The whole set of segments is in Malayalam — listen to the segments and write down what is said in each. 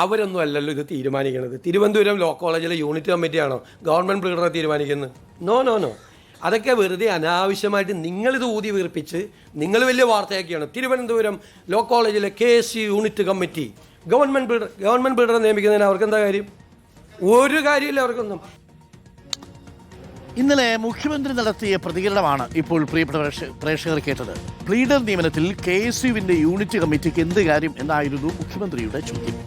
അവരൊന്നും അല്ലല്ലോ ഇത് തീരുമാനിക്കുന്നത്. തിരുവനന്തപുരം ലോ കോളേജിലെ യൂണിറ്റ് കമ്മിറ്റിയാണോ ഗവൺമെൻറ് പ്ലീഡറെ തീരുമാനിക്കുന്നത്? നോ. അതൊക്കെ വെറുതെ അനാവശ്യമായിട്ട് നിങ്ങളിത് ഊതി വീർപ്പിച്ച് നിങ്ങൾ വലിയ വാർത്തയാക്കിയാണ്. തിരുവനന്തപുരം ലോ കോളേജിലെ KSU യൂണിറ്റ് കമ്മിറ്റി ഗവൺമെൻറ് പ്ലീഡറെ നിയമിക്കുന്നതിന് അവർക്കെന്താ കാര്യം? ഒരു കാര്യമില്ല അവർക്കൊന്നും. ഇന്നലെ മുഖ്യമന്ത്രി നടത്തിയ പ്രതികരണമാണ് ഇപ്പോൾ പ്രിയപ്പെട്ട പ്രേക്ഷകർ കേട്ടത്. പ്ലീഡർ നിയമനത്തിൽ KSUവിന്റെ യൂണിറ്റ് കമ്മിറ്റിക്ക് എന്ത് കാര്യം എന്നായിരുന്നു മുഖ്യമന്ത്രിയുടെ ചോദ്യം.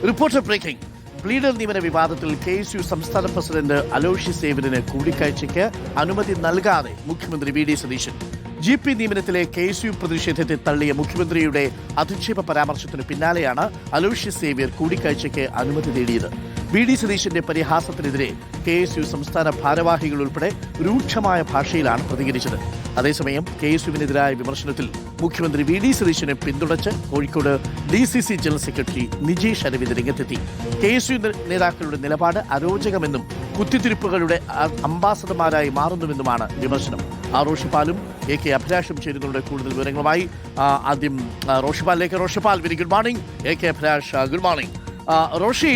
Reporter breaking. പ്ലീഡർ നിയമന വിവാദത്തിൽ KSU സംസ്ഥാന പ്രസിഡന്റ് അലോഷ്യസ് സേവ്യറിന് കൂടിക്കാഴ്ചയ്ക്ക് അനുമതി നൽകാതെ മുഖ്യമന്ത്രി VD സതീശൻ. GP നിയമനത്തിലെ KSU പ്രതിഷേധത്തെ തള്ളിയ മുഖ്യമന്ത്രിയുടെ അധിക്ഷേപ പരാമർശത്തിന് പിന്നാലെയാണ് അലോഷ്യസ് സേവ്യർ കൂടിക്കാഴ്ചയ്ക്ക് അനുമതി നേടിയത്. VD സതീശന്റെ പരിഹാസത്തിനെതിരെ KSU സംസ്ഥാന ഭാരവാഹികൾ ഉൾപ്പെടെ രൂക്ഷമായ ഭാഷയിലാണ് പ്രതികരിച്ചത്. അതേസമയം KSUവിനെതിരായ വിമർശനത്തിൽ മുഖ്യമന്ത്രി VD സതീശനെ പിന്തുണച്ച് Kozhikode DCC general secretary Nijesh Aravind രംഗത്തെത്തി. KSU നേതാക്കളുടെ നിലപാട് അരോചകമെന്നും കുത്തിത്തിരിപ്പുകളുടെ അംബാസഡർമാരായി മാറുന്നുവെന്നുമാണ് വിമർശനം. റോഷിപ്പാലും AK അഭിലാഷും ചേരുന്നുണ്ട് കൂടുതൽ വിവരങ്ങളുമായി. ആദ്യം റോഷിപ്പാലിലേക്ക്. റോഷിപ്പാൽ, very good morning. AK Abhilash, good morning. Roshi,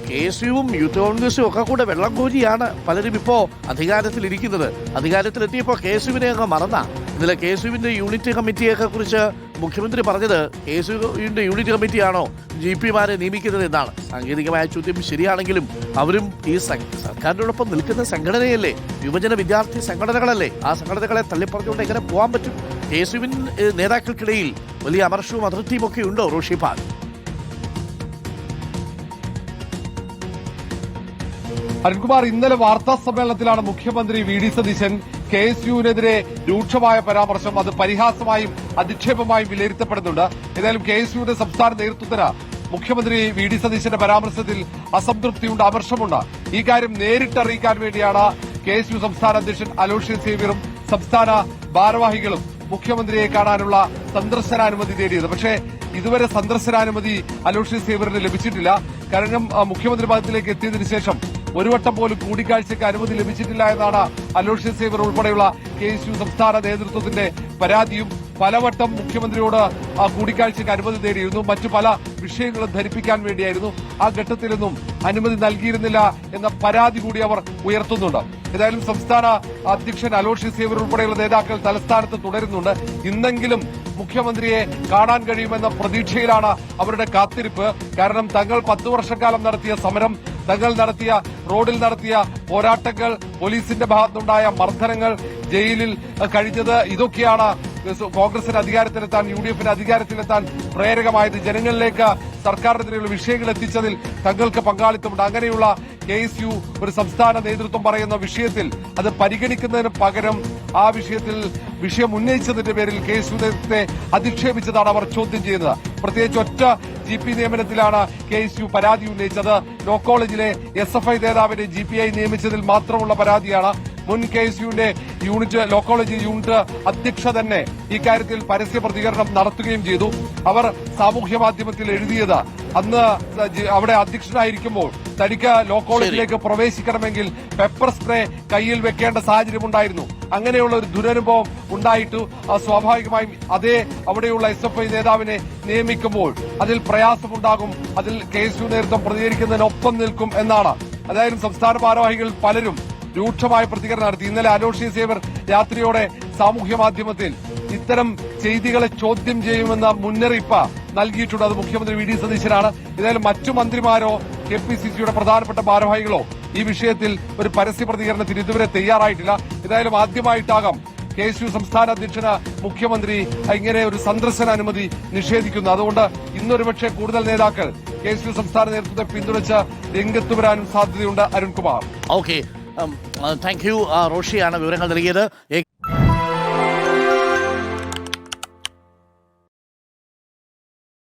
KSUവും യൂത്ത് കോൺഗ്രസും ഒക്കെ കൂടെ വെള്ളം കോരിയാണ് പലരും ഇപ്പോൾ അധികാരത്തിലിരിക്കുന്നത്. അധികാരത്തിലെത്തിയപ്പോൾ KSUവിനെ അങ്ങ് മറന്ന. ഇന്നലെ KSUവിന്റെ യൂണിറ്റ് കമ്മിറ്റിയൊക്കെ കുറിച്ച് മുഖ്യമന്ത്രി പറഞ്ഞത് KSUവിന്റെ യൂണിറ്റ് കമ്മിറ്റിയാണോ GPമാരെ നിയമിക്കുന്നത് എന്നാണ്. സാങ്കേതികമായ ചോദ്യം ശരിയാണെങ്കിലും അവരും ഈ സർക്കാരിനോടൊപ്പം നിൽക്കുന്ന സംഘടനയല്ലേ, യുവജന വിദ്യാർത്ഥി സംഘടനകളല്ലേ. ആ സംഘടനകളെ തള്ളിപ്പറഞ്ഞുകൊണ്ട് എങ്ങനെ പോകാൻ പറ്റും? KSUവിൻ നേതാക്കൾക്കിടയിൽ വലിയ അമർഷവും അതൃപ്തിയും ഒക്കെ ഉണ്ടോ റോഷിപ്പാൽ? അരുൺകുമാർ, ഇന്നലെ വാർത്താ സമ്മേളനത്തിലാണ് മുഖ്യമന്ത്രി VD സതീശൻ KSUവിനെതിരെ രൂക്ഷമായ പരാമർശം, അത് പരിഹാസമായും അധിക്ഷേപമായും വിലയിരുത്തപ്പെടുന്നുണ്ട്. ഏതായാലും KSUവിന്റെ സംസ്ഥാന നേതൃത്വത്തിന് മുഖ്യമന്ത്രി VD സതീശന്റെ പരാമർശത്തിൽ അസംതൃപ്തിയുണ്ട്, അമർഷമുണ്ട്. ഈ കാര്യം നേരിട്ടറിയിക്കാൻ വേണ്ടിയാണ് KSU സംസ്ഥാന അധ്യക്ഷൻ അലോഷ്യസ് സേവ്യറും സംസ്ഥാന ഭാരവാഹികളും മുഖ്യമന്ത്രിയെ കാണാനുള്ള സന്ദർശനാനുമതി തേടിയത്. പക്ഷേ ഇതുവരെ സന്ദർശനാനുമതി അലോഷ്യസ് സേവ്യറിന് ലഭിച്ചിട്ടില്ല. കാരണം മുഖ്യമന്ത്രി പദത്തിലേക്ക് എത്തിയതിനു ശേഷം ഒരു വട്ടം പോലും കൂടിക്കാഴ്ചയ്ക്ക് അനുമതി ലഭിച്ചിട്ടില്ല എന്നാണ് അലോഷ്യസ് സേവ്യർ ഉൾപ്പെടെയുള്ള KSU സംസ്ഥാന നേതൃത്വത്തിന്റെ പരാതിയും. പലവട്ടം മുഖ്യമന്ത്രിയോട് കൂടിക്കാഴ്ചയ്ക്ക് അനുമതി തേടിയിരുന്നു. മറ്റു പല വിഷയങ്ങളും ധരിപ്പിക്കാൻ വേണ്ടിയായിരുന്നു. ആ ഘട്ടത്തിലൊന്നും അനുമതി നൽകിയിരുന്നില്ല എന്ന പരാതി കൂടി അവർ ഉയർത്തുന്നുണ്ട്. ഏതായാലും സംസ്ഥാന അധ്യക്ഷൻ അലോഷ്യസ് സേവ്യർ ഉൾപ്പെടെയുള്ള നേതാക്കൾ തലസ്ഥാനത്ത് തുടരുന്നുണ്ട്. ഇന്നെങ്കിലും മുഖ്യമന്ത്രിയെ കാണാൻ കഴിയുമെന്ന പ്രതീക്ഷയിലാണ് അവരുടെ കാത്തിരിപ്പ്. കാരണം തങ്ങൾ 10 വർഷക്കാലം നടത്തിയ സമരം, തങ്ങൾ നടത്തിയ റോഡിൽ നടത്തിയ പോരാട്ടങ്ങൾ, പോലീസിന്റെ ഭാഗത്തുനിന്നുണ്ടായ മർദ്ദനങ്ങൾ, ജയിലിൽ കഴിഞ്ഞത്, ഇതൊക്കെയാണ് കോൺഗ്രസിന് അധികാരത്തിലെത്താൻ, UDFന് അധികാരത്തിലെത്താൻ പ്രേരകമായത്. ജനങ്ങളിലേക്ക് സർക്കാരിനെതിരെയുള്ള വിഷയങ്ങൾ എത്തിച്ചതിൽ തങ്ങൾക്ക് പങ്കാളിത്തമുണ്ട്. അങ്ങനെയുള്ള KSU ഒരു സംസ്ഥാന നേതൃത്വം പറയുന്ന വിഷയത്തിൽ അത് പരിഗണിക്കുന്നതിന് പകരം ആ വിഷയം ഉന്നയിച്ചതിന്റെ പേരിൽ KSU നേതൃത്വത്തെ അധിക്ഷേപിച്ചതാണ് അവർ ചോദ്യം ചെയ്യുന്നത്. പ്രത്യേകിച്ച് ഒറ്റ GP നിയമനത്തിലാണ് KSU പരാതി ഉന്നയിച്ചത്. ലോ കോളേജിലെ SFI നേതാവിനെ GPയായി നിയമിച്ചതിൽ മാത്രമുള്ള പരാതിയാണ്. മുൻ KSUവിന്റെ ലോ കോളേജ് യൂണിറ്റ് അധ്യക്ഷ തന്നെ ഇക്കാര്യത്തിൽ പരസ്യ പ്രതികരണം നടത്തുകയും ചെയ്തു. അവർ സാമൂഹ്യ മാധ്യമത്തിൽ എഴുതിയത്, അന്ന് അവിടെ അധ്യക്ഷനായിരിക്കുമ്പോൾ തനിക്ക് ലോ കോളേജിലേക്ക് പ്രവേശിക്കണമെങ്കിൽ പെപ്പർ സ്പ്രേ കയ്യിൽ വെക്കേണ്ട സാഹചര്യമുണ്ടായിരുന്നു. അങ്ങനെയുള്ള ഒരു ദുരനുഭവം ഉണ്ടായിട്ടു സ്വാഭാവികമായും അവിടെയുള്ള SFI നേതാവിനെ നിയമിക്കുമ്പോൾ അതിൽ പ്രയാസമുണ്ടാകും. അതിൽ KSU നേതൃത്വം പ്രതികരിക്കുന്നതിനൊപ്പം നിൽക്കും എന്നാണ്. അതായത് സംസ്ഥാന ഭാരവാഹികൾ പലരും രൂക്ഷമായ പ്രതികരണം നടത്തി. ഇന്നലെ അലോഷ്യസ് സേവ്യർ രാത്രിയോടെ സാമൂഹ്യ മാധ്യമത്തിൽ ഇത്തരം ചെയ്തികളെ ചോദ്യം ചെയ്യുമെന്ന മുന്നറിയിപ്പ് നൽകിയിട്ടുണ്ട്. അത് മുഖ്യമന്ത്രി VD സതീശനാണ്. ഏതായാലും മറ്റു മന്ത്രിമാരോ KPCCയുടെ പ്രധാനപ്പെട്ട ഭാരവാഹികളോ ഈ വിഷയത്തിൽ ഒരു പരസ്യ പ്രതികരണത്തിന് ഇതുവരെ തയ്യാറായിട്ടില്ല. ഏതായാലും ആദ്യമായിട്ടാകാം KSU സംസ്ഥാന അധ്യക്ഷന് മുഖ്യമന്ത്രി ഇങ്ങനെ ഒരു സന്ദർശന അനുമതി നിഷേധിക്കുന്നു. അതുകൊണ്ട് ഇന്നൊരുപക്ഷെ കൂടുതൽ നേതാക്കൾ KSU സംസ്ഥാന നേതൃത്വത്തെ പിന്തുണച്ച് രംഗത്ത് വരാനും സാധ്യതയുണ്ട്. അരുൺകുമാർ. Okay, thank you. റോഷിയാണ് വിവരങ്ങൾ നൽകിയത്.